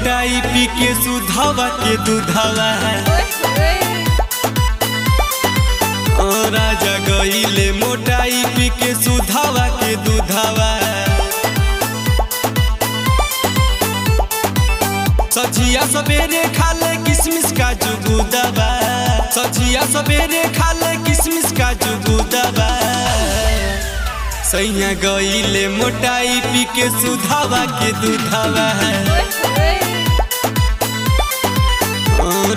मोटाई पी के सुधावा के दूधावा है। राजा गईले मोटाई पी के सुधावा के दूधावा है। सजिया सवेरे खाले किसमिस काजू दूधावा। सजिया सवेरे खाले किसमिस काजू दूधावा। सैया गईले मोटाई पी के सुधावा के दूधावा है।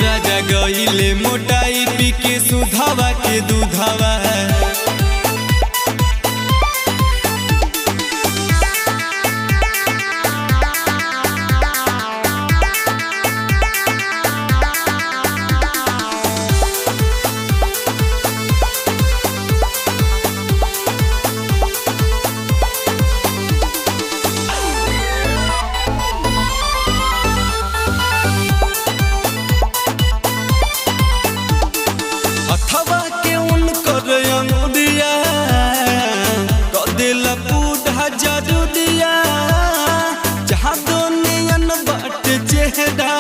राजा गईले मोटाई पी के सुधावा के दूधावा है। अथवा के उनकर अंगुरिया कदेला बूढ़ा जरूरिया। जहाँ दोनियन बाट चेहरा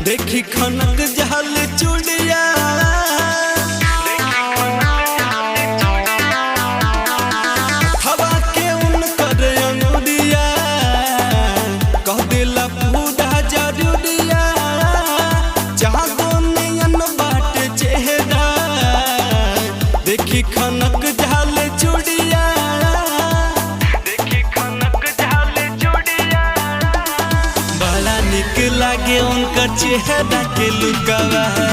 देखी खनक जहल चूड़िया। अथवा के उनकर अंगुरिया कदेला बूढ़ा जरूरिया। जहाँ देखी खनक झाल चूड़िया। देखी खनक झाल चूड़िया। बड़ा निक लागे उनका चेहरा के लुकावा है।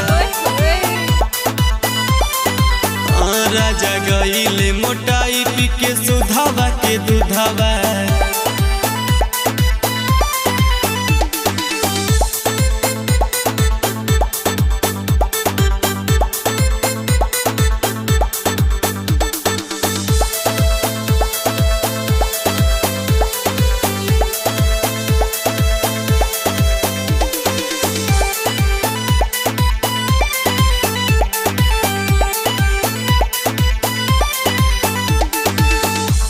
राजा गईले मोटाई पी के सुधावा के दूधावा है।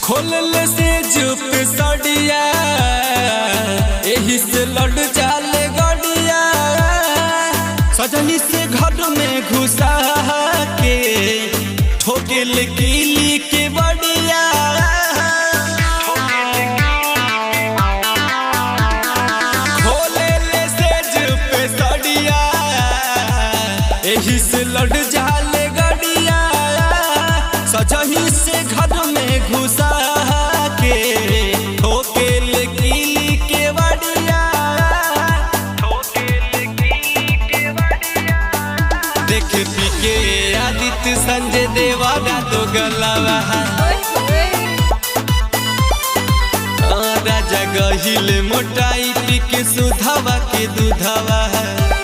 खोलले से जुप सड़िया एही से लड़ जाले गड़िया। सजही से घर में घुसा के ठोकेल कीली के बड़िया। खोलले से जुप सड़िया एही से लड़ जाले गड़िया। सजही से घर में घुसा के ठोकेल कीली के बड़िया। देख पी के आदित्य संजय देवाना तो गलावा है। राजा गईले मोटाई पी के सुधावा के दूधावा है।